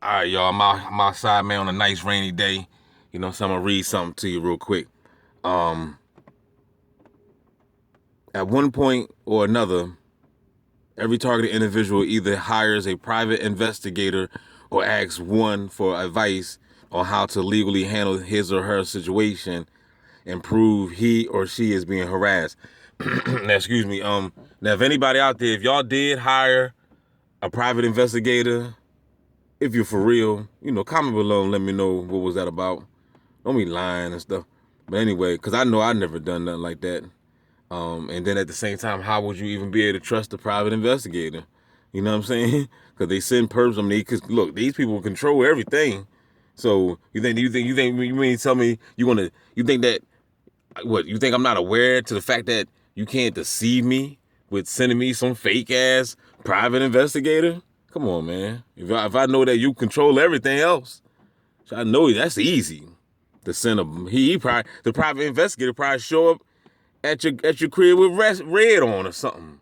All right, y'all. I'm outside, man, on a nice rainy day. So I'm gonna read something to you real quick. Um, at one point or another, every targeted individual either hires a private investigator or asks one for advice on how to legally handle his or her situation and prove he or she is being harassed. Now, excuse me. Now, if anybody out there, if y'all did hire a private investigator, if you're for real, comment below and let me know what was that about. Don't be lying and stuff. But anyway, because I know I never done nothing like that. And then at the same time, how would you even be able to trust a private investigator? You know what I'm saying? Because they send perps. Because look, these people control everything. So you mean to tell me you think that what? You think I'm not aware to the fact that you can't deceive me with sending me some fake ass private investigator? Come on, man. If I know that you control everything else, so I know that's easy to send a the private investigator probably show up at your crib with red on or something.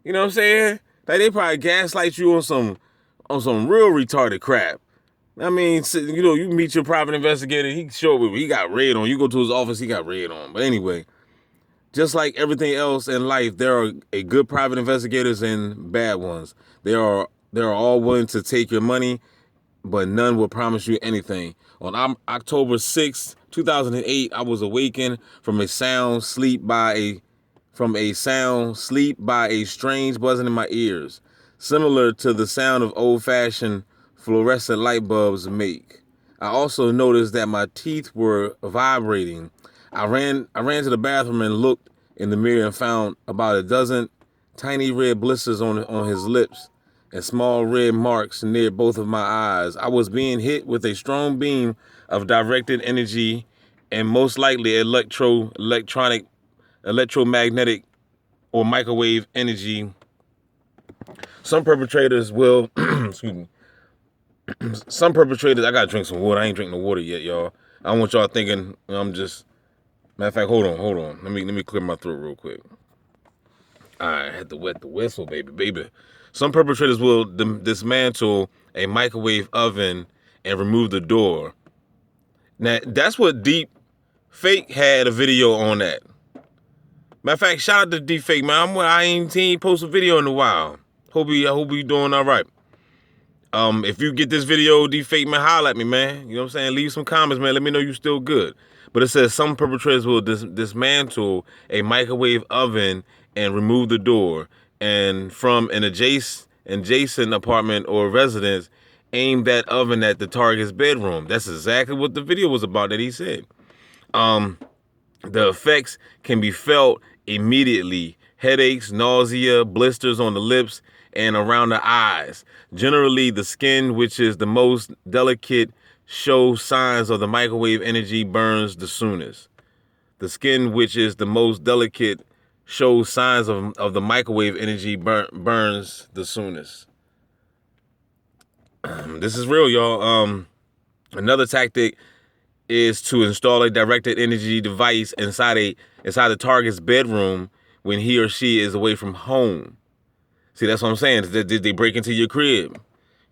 You know what I'm saying? Like they probably gaslight you on some real retarded crap. I mean, you meet your private investigator, he show up with he got red on. You go to his office, he got red on. But anyway, just like everything else in life, there are a good private investigators and bad ones. They are all willing to take your money, but none will promise you anything. On October 6th, 2008, I was awakened from a sound sleep by a strange buzzing in my ears, similar to the sound of old-fashioned fluorescent light bulbs make. I also noticed that my teeth were vibrating. I ran to the bathroom and looked in the mirror and found about a dozen tiny red blisters on his lips and small red marks near both of my eyes. I was being hit with a strong beam of directed energy and most likely electromagnetic or microwave energy. Some perpetrators will, excuse me, I gotta drink some water. I ain't drinking no water yet, y'all. I don't want y'all thinking I'm just, matter of fact, hold on. Let me clear my throat real quick. I had to wet the whistle, baby. Some perpetrators will dismantle a microwave oven and remove the door. Now, that's what Deep Fake had a video on that. Matter of fact, shout out to Deep Fake, man. I ain't seen post a video in a while. I hope you doing all right. If you get this video, Deep Fake, man, holla at me, man. You know what I'm saying? Leave some comments, man. Let me know you still good. But it says some perpetrators will dismantle a microwave oven and remove the door, and from an adjacent apartment or residence, aim that oven at the target's bedroom. That's exactly what the video was about that he said. The effects can be felt immediately: headaches, nausea, blisters on the lips and around the eyes. Generally, the skin, which is the most delicate, shows signs of the microwave energy burns the soonest. The skin, which is the most delicate, shows signs of the microwave energy burns the soonest. This is real, y'all. Another tactic is to install a directed energy device inside the target's bedroom when he or she is away from home. See, that's what I'm saying. They break into your crib.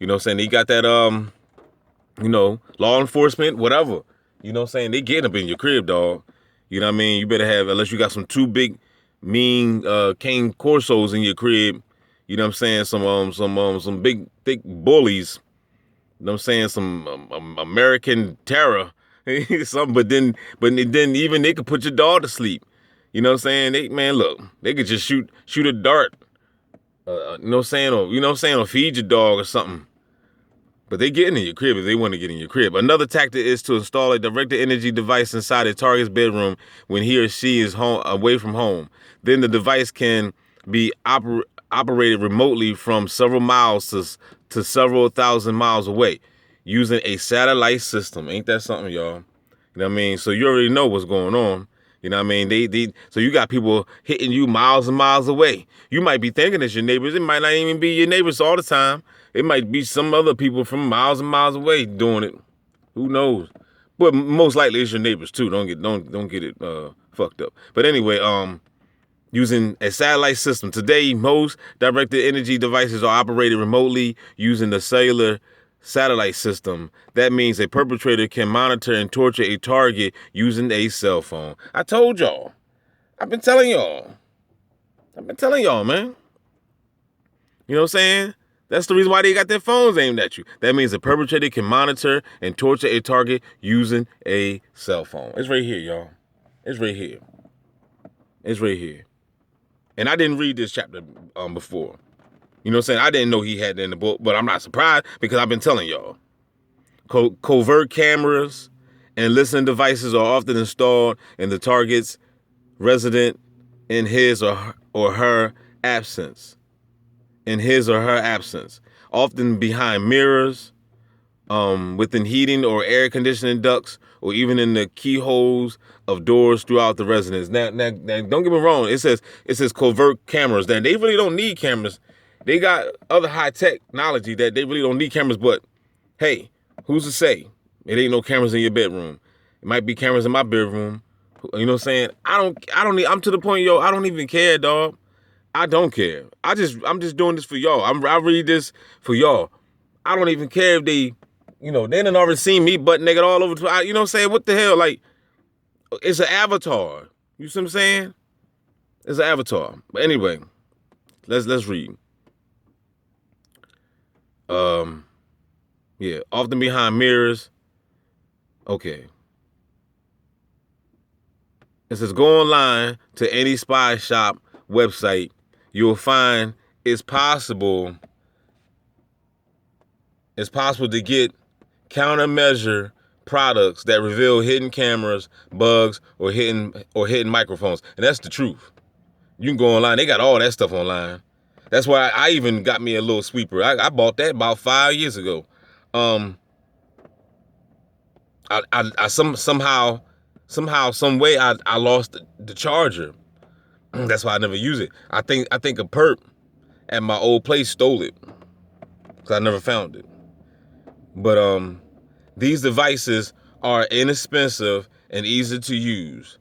You know what I'm saying? They got that, law enforcement, whatever. You know what I'm saying? They getting up in your crib, dog. You know what I mean? You better have, unless you got some two big, mean, cane corsos in your crib. You know what I'm saying? Some big, thick bullies. You know what I'm saying? Some American terror. But then even they could put your dog to sleep. You know what I'm saying? Look, they could just shoot a dart. You know what I'm saying? Or feed your dog or something. But they getting in your crib if they want to get in your crib. Another tactic is to install a directed energy device inside a target's bedroom when he or she is away from home. Then the device can be operated remotely from several miles to several thousand miles away using a satellite system. Ain't that something, y'all? You know what I mean? So you already know what's going on. You know what I mean? So you got people hitting you miles and miles away. You might be thinking it's your neighbors. It might not even be your neighbors all the time. It might be some other people from miles and miles away doing it. Who knows? But most likely it's your neighbors too. Don't get it fucked up. But anyway, using a satellite system. Today, most directed energy devices are operated remotely using the cellular satellite system. That means a perpetrator can monitor and torture a target using a cell phone. I told y'all. I've been telling y'all, man. You know what I'm saying? That's the reason why they got their phones aimed at you. That means the perpetrator can monitor and torture a target using a cell phone. It's right here, y'all. It's right here. It's right here. And I didn't read this chapter before. You know what I'm saying? I didn't know he had it in the book, but I'm not surprised because I've been telling y'all. Covert cameras and listening devices are often installed in the target's resident in his or her absence. Often behind mirrors, within heating or air conditioning ducts, or even in the keyholes of doors throughout the residence. Now, don't get me wrong. It says covert cameras. That they really don't need cameras. They got other high technology that they really don't need cameras. But hey, who's to say it ain't no cameras in your bedroom? It might be cameras in my bedroom. You know what I'm saying? I'm to the point, yo. I don't even care, dog. I don't care. I'm just doing this for y'all. I read this for y'all. I don't even care if they done already seen me butt naked all over. You know what I'm saying? What the hell? Like, it's an avatar. You see what I'm saying? It's an avatar. But anyway, let's read. Yeah, often behind mirrors. Okay. It says go online to any spy shop website. You will find it's possible to get countermeasure products that reveal hidden cameras, bugs, or hidden microphones. And that's the truth. You can go online. They got all that stuff online. That's why I even got me a little sweeper. I bought that about 5 years ago. Somehow, some way I lost the charger. That's why I never use it. I think a perp at my old place stole it because I never found it. But these devices are inexpensive and easy to use.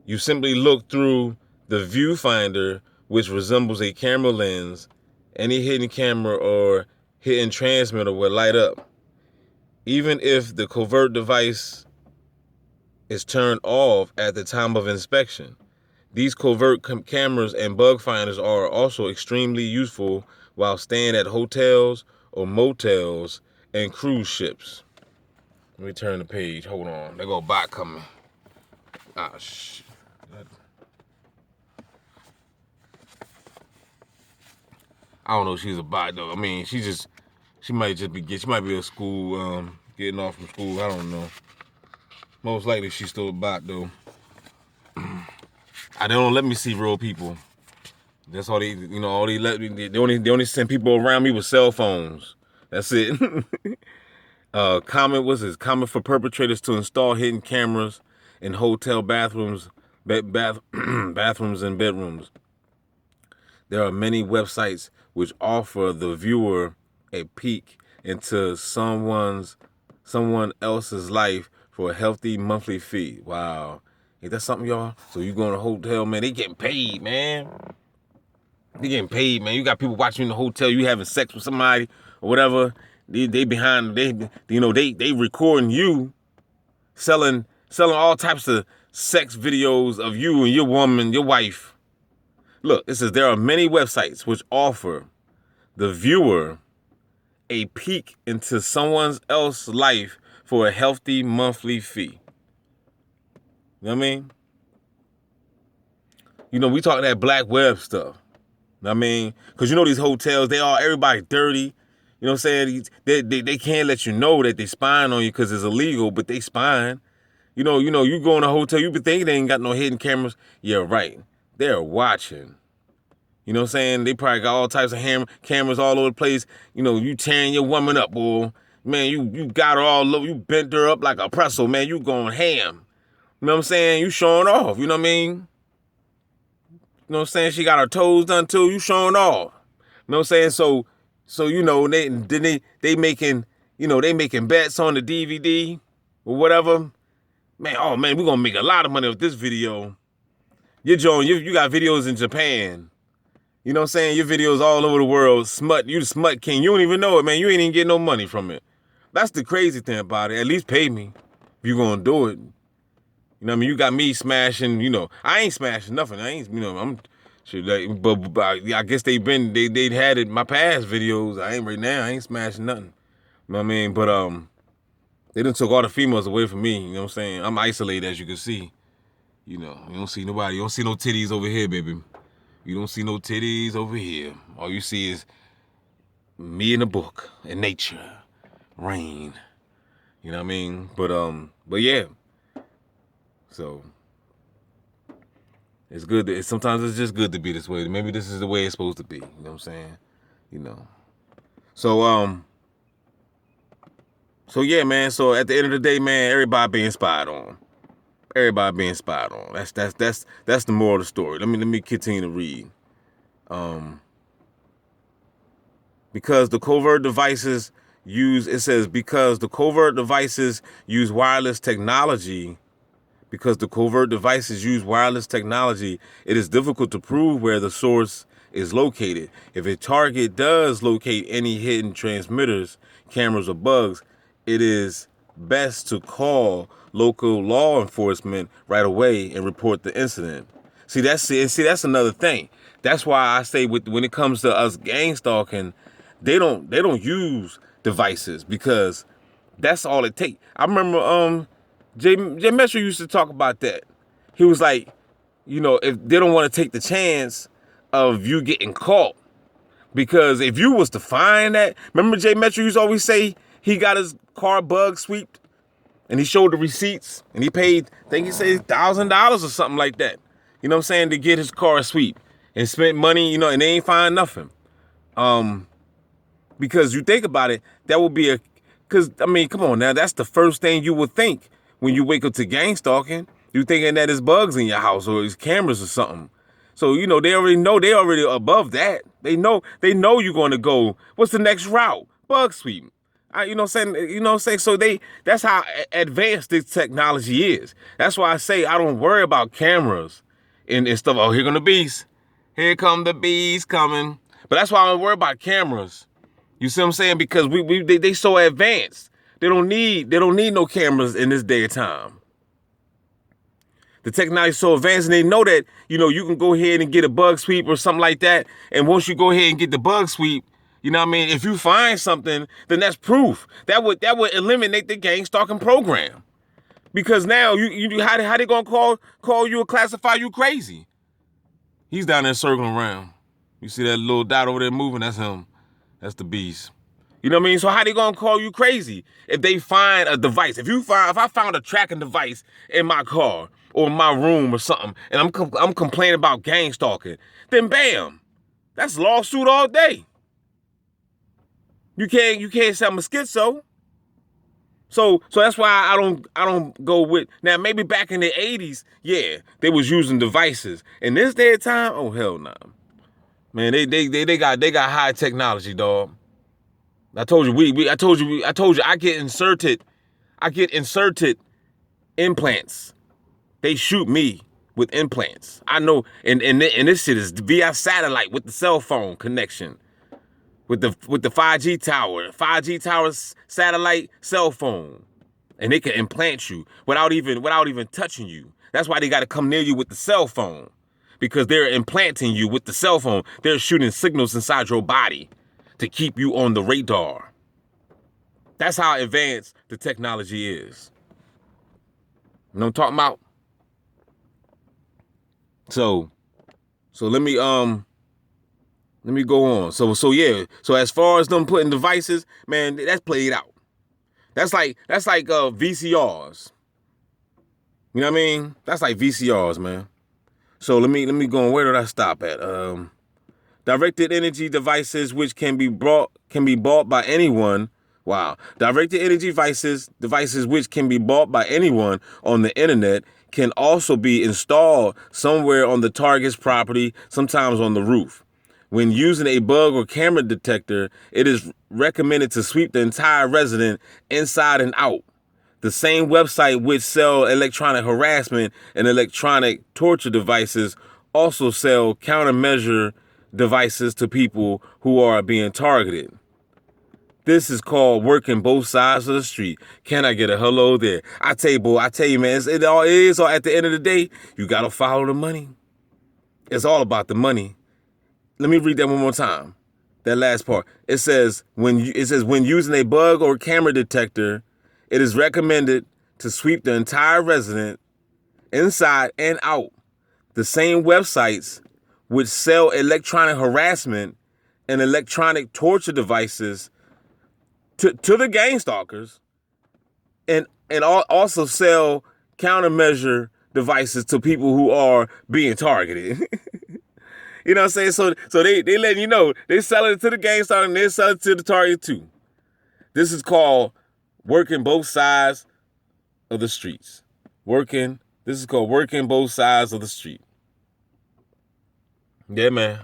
You simply look through the viewfinder, which resembles a camera lens. Any hidden camera or hidden transmitter will light up. Even if the covert device is turned off at the time of inspection. These covert cameras and bug finders are also extremely useful while staying at hotels or motels and cruise ships. Let me turn the page. Hold on. There go a bot coming. Ah, shit. I don't know if she's a bot though. I mean, she might be at school, getting off from school. I don't know. Most likely she's still a bot though. They don't let me see real people. That's all they let me. They only send people around me with cell phones. That's it. Common for perpetrators to install hidden cameras in hotel bathrooms, bathrooms and bedrooms. There are many websites which offer the viewer a peek into someone else's life for a healthy monthly fee. Wow. Ain't that something, y'all? So you go in a hotel, man, they getting paid, man. They getting paid, man. You got people watching you in the hotel, you having sex with somebody or whatever. They recording you selling all types of sex videos of you and your woman, your wife. Look, it says there are many websites which offer the viewer a peek into someone else's life for a healthy monthly fee. You know what I mean? We talking that black web stuff. You know what I mean? Because these hotels, everybody dirty. You know what I'm saying? They can't let you know that they spying on you because it's illegal, but they spying. You go in a hotel, you be thinking they ain't got no hidden cameras. Yeah, right. They're watching. You know what I'm saying? They probably got all types of cameras all over the place. You tearing your woman up, boy. Man, you got her all over. You bent her up like a pretzel, man. You going ham. You know what I'm saying? You showing off. You know what I mean? You know what I'm saying? She got her toes done too. You showing off. You know what I'm saying? So they making bets on the DVD or whatever. Man, we're gonna make a lot of money with this video. You got videos in Japan. You know what I'm saying? Your videos all over the world. Smut, you the smut king. You don't even know it, man. You ain't even getting no money from it. That's the crazy thing about it. At least pay me if you're gonna do it. You know what I mean? You got me smashing, I ain't smashing nothing. I ain't, I'm shit like, but I guess they'd had it in my past videos. I ain't right now, I ain't smashing nothing. You know what I mean? But they done took all the females away from me, you know what I'm saying? I'm isolated, as you can see. You don't see nobody, you don't see no titties over here, baby. You don't see no titties over here. All you see is me in a book, and nature, rain. You know what I mean? But yeah. So it's good. Sometimes it's just good to be this way. Maybe this is the way it's supposed to be. You know what I'm saying? So So yeah, man. So at the end of the day, man, everybody being spied on. Everybody being spied on. That's the moral of the story. Let me continue to read. Because the covert devices use wireless technology. Because the covert devices use wireless technology, it is difficult to prove where the source is located. If a target does locate any hidden transmitters, cameras, or bugs, it is best to call local law enforcement right away and report the incident. See, that's another thing. That's why I say when it comes to us gang stalking, they don't use devices, because that's all it takes. I remember Jay Metro used to talk about that. He was like, if they don't want to take the chance of you getting caught, because if you was to find that, remember Jay Metro used to always say he got his car bug sweeped, and he showed the receipts, and he paid, I think he said $1,000 or something like that. You know what I'm saying, to get his car swept, and spent money, and they ain't find nothing. Because you think about it, that would be because I mean, come on now, that's the first thing you would think when you wake up to gang stalking. You thinking that there's bugs in your house or it's cameras or something. So, they already know, they already above that. They know you're going to go, what's the next route? Bug sweep. You know what I'm saying? So that's how advanced this technology is. That's why I say I don't worry about cameras and stuff. Oh, here come the bees. Here come the bees coming. But that's why I don't worry about cameras. You see what I'm saying? Because they so advanced. They don't need no cameras in this day and time. The technology is so advanced, and they know that, you can go ahead and get a bug sweep or something like that. And once you go ahead and get the bug sweep, you know what I mean? If you find something, then that's proof. That would eliminate the gang stalking program. Because now how they gonna call you or classify you crazy? He's down there circling around. You see that little dot over there moving? That's him. That's the beast. You know what I mean? So how they gonna call you crazy if they find a device? If I found a tracking device in my car or my room or something, and I'm complaining about gang stalking, then bam, that's lawsuit all day. You can't say I'm a schizo. So that's why I don't go with. Now maybe back in the 80s, yeah, they was using devices. In this day of time, oh hell no. Nah. Man, they got high technology, dog. I told you I get inserted implants. They shoot me with implants. I know, and this shit is via satellite with the cell phone connection. With the 5G tower, satellite cell phone. And they can implant you without even touching you. That's why they got to come near you with the cell phone. Because they're implanting you with the cell phone. They're shooting signals inside your body to keep you on the radar. That's how advanced the technology is. You know what I'm talking about? So let me go on. So yeah. So as far as them putting devices, man, that's played out. That's like VCRs. You know what I mean? That's like VCRs, man. So let me go on. Where did I stop at? Directed energy devices which can be bought by anyone. Wow. Directed energy devices which can be bought by anyone on the internet can also be installed somewhere on the target's property, sometimes on the roof. When using a bug or camera detector, it is recommended to sweep the entire resident inside and out. The same website which sell electronic harassment and electronic torture devices also sell countermeasure devices to people who are being targeted. This is called working both sides of the street. Can I get a hello there? I tell you, boy, man, it is all at the end of the day, you got to follow the money. It's all about the money. Let me read that one more time. That last part. It says when using a bug or camera detector, it is recommended to sweep the entire resident inside and out. The same websites which sell electronic harassment and electronic torture devices to the gang stalkers, and also sell countermeasure devices to people who are being targeted. You know what I'm saying? So they letting you know they selling it to the gang stalker and they selling it to the target too. This is called working both sides of the streets. This is called working both sides of the street. Yeah, man.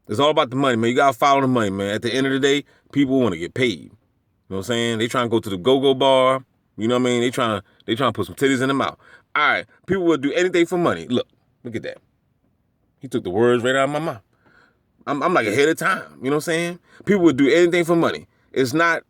It's all about the money, man. You gotta follow the money, man. At the end of the day, people want to get paid. You know what I'm saying? They trying to go to the go-go bar. You know what I mean? They trying to put some titties in their mouth. All right, people will do anything for money. Look at that. He took the words right out of my mouth. I'm like ahead of time. You know what I'm saying? People would do anything for money. It's not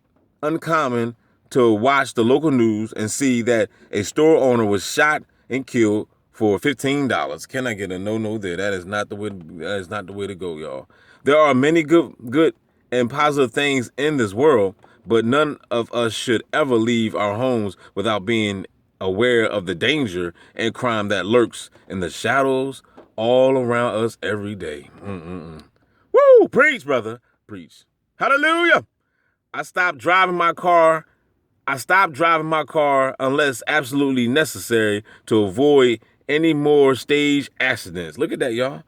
uncommon to watch the local news and see that a store owner was shot and killed for $15. Can I get a no there? That is not the way. That is not the way to go, y'all. There are many good and positive things in this world, but none of us should ever leave our homes without being aware of the danger and crime that lurks in the shadows all around us every day. Woo! Preach, brother. Preach. Hallelujah. I stopped driving my car unless absolutely necessary to avoid any more stage accidents. Look at that, y'all.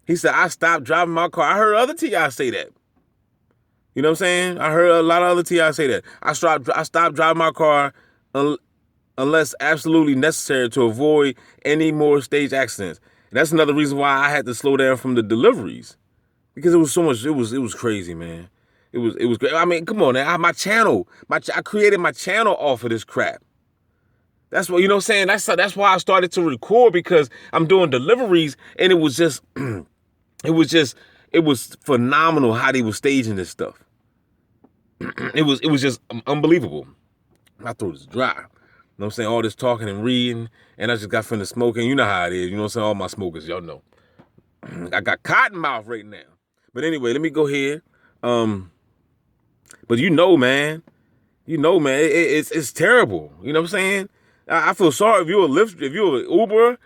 He said, I stopped driving my car. I heard other T.I. say that. You know what I'm saying? I heard a lot of other T.I. say that. I stopped driving my car unless absolutely necessary to avoid any more stage accidents. And that's another reason why I had to slow down from the deliveries, because it was so much. It was crazy, man. It was great. I mean, come on, man. I created my channel off of this crap. That's what, you know what I'm saying? That's why I started to record, because I'm doing deliveries, and it was just it was phenomenal how they were staging this stuff. It was just unbelievable. My throat is dry. You know what I'm saying? All this talking and reading, and I just got finished smoking. You know how it is. You know what I'm saying? All my smokers, y'all know. I got cotton mouth right now. But anyway, let me go ahead. But you know, man, it's terrible. You know what I'm saying? I feel sorry if you're a Lyft, if you're an Uber,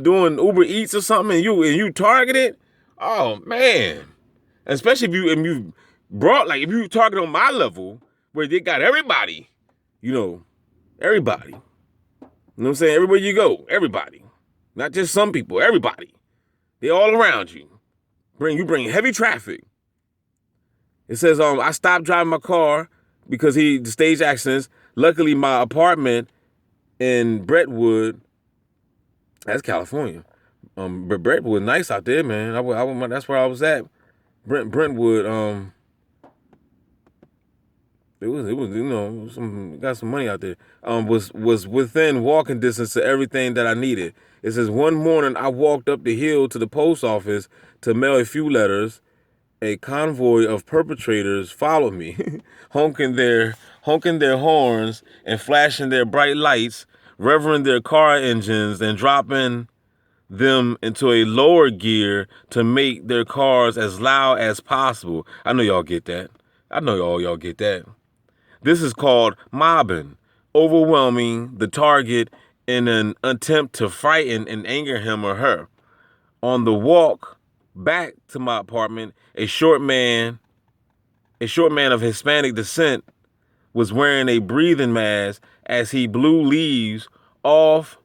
doing Uber Eats or something, and you targeted. Oh man, especially if you brought, like, if you target on my level where they got everybody, everybody. You know what I'm saying? Everywhere you go, everybody, not just some people, everybody. They all around you. You bring heavy traffic. It says, I stopped driving my car because the stage accidents. Luckily, my apartment in Brentwood, that's California. But Brentwood, nice out there, man. That's where I was at. Brentwood. It was got some money out there. Was within walking distance to everything that I needed. It says, one morning I walked up the hill to the post office to mail a few letters. A convoy of perpetrators followed me, honking their horns and flashing their bright lights, revving their car engines and dropping them into a lower gear to make their cars as loud as possible. I know y'all get that. Y'all get that. This is called mobbing, overwhelming the target in an attempt to frighten and anger him or her. On the walk back to my apartment, a short man of Hispanic descent was wearing a breathing mask as he blew leaves off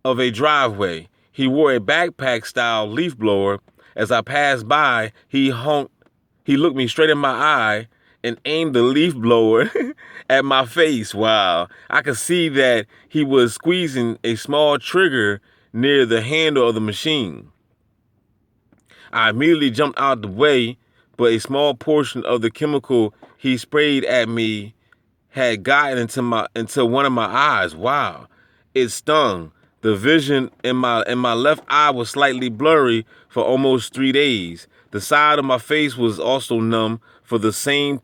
of a driveway. He wore a backpack-style leaf blower. As I passed by, he looked me straight in my eye and aimed the leaf blower at my face. Wow. I could see that he was squeezing a small trigger near the handle of the machine. I immediately jumped out the way, but a small portion of the chemical he sprayed at me had gotten into one of my eyes. Wow. It stung. The vision in my left eye was slightly blurry for almost 3 days. The side of my face was also numb for the same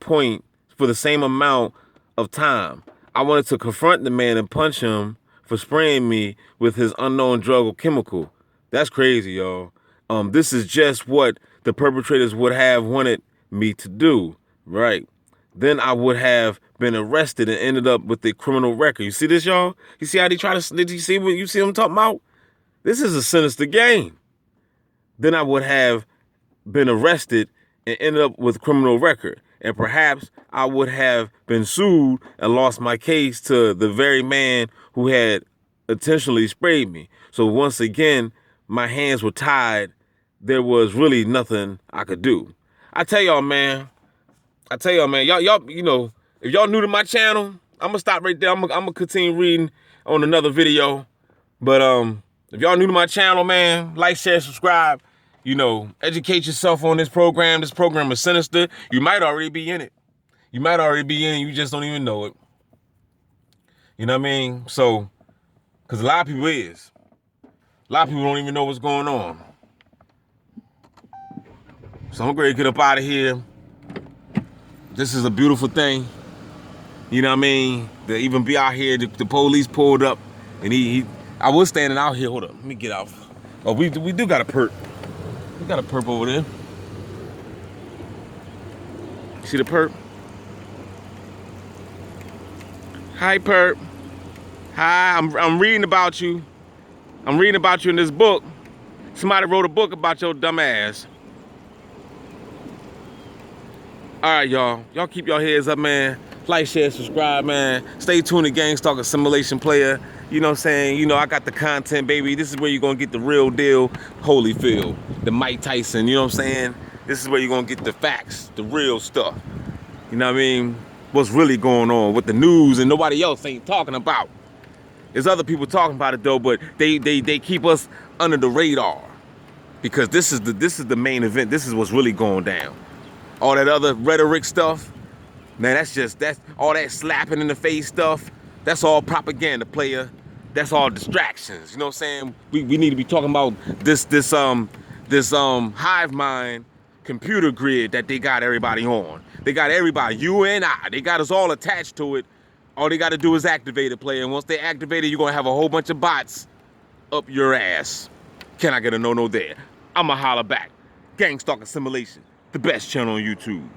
amount of time. I wanted to confront the man and punch him for spraying me with his unknown drug or chemical. That's crazy, y'all. This is just what the perpetrators would have wanted me to do, right? Then I would have been arrested and ended up with a criminal record. You see this, y'all? You see how they try to, did you see what I'm talking about? This is a sinister game. Then I would have been arrested and ended up with a criminal record. And perhaps I would have been sued and lost my case to the very man who had intentionally sprayed me. So once again, my hands were tied. There was really nothing I could do. I tell y'all, man, y'all, you know, if y'all new to my channel, I'm gonna stop right there. I'm gonna continue reading on another video. But if y'all new to my channel, man, like, share, subscribe. You know, educate yourself on this program. This program is sinister. You might already be in it. You might already be in it. You just don't even know it. You know what I mean? So, because a lot of people is. A lot of people don't even know what's going on. So I'm going to get up out of here. This is a beautiful thing. You know what I mean? To even be out here, the police pulled up, and I was standing out here. Hold up, let me get out. Oh, we do got a perp. We got a perp over there. See the perp? Hi, perp. Hi, I'm reading about you. I'm reading about you in this book. Somebody wrote a book about your dumb ass. All right, y'all. Y'all keep your heads up, man. Like, share, subscribe, man. Stay tuned to Gang Stalker Simulation Player. You know what I'm saying? You know, I got the content, baby. This is where you're going to get the real deal, Holyfield, the Mike Tyson, you know what I'm saying? This is where you're going to get the facts, the real stuff. You know what I mean? What's really going on with the news and nobody else ain't talking about. There's other people talking about it, though, but they keep us under the radar because this is the main event. This is what's really going down. All that other rhetoric stuff, man, that's all that slapping in the face stuff. That's all propaganda, player. That's all distractions. You know what I'm saying? We need to be talking about this hive mind computer grid that they got everybody on. They got everybody, you and I. They got us all attached to it. All they got to do is activate it, player. And once they activate it, you're gonna have a whole bunch of bots up your ass. Can I get a no-no there? I'ma holler back. Gang Stalker Simulation, the best channel on YouTube.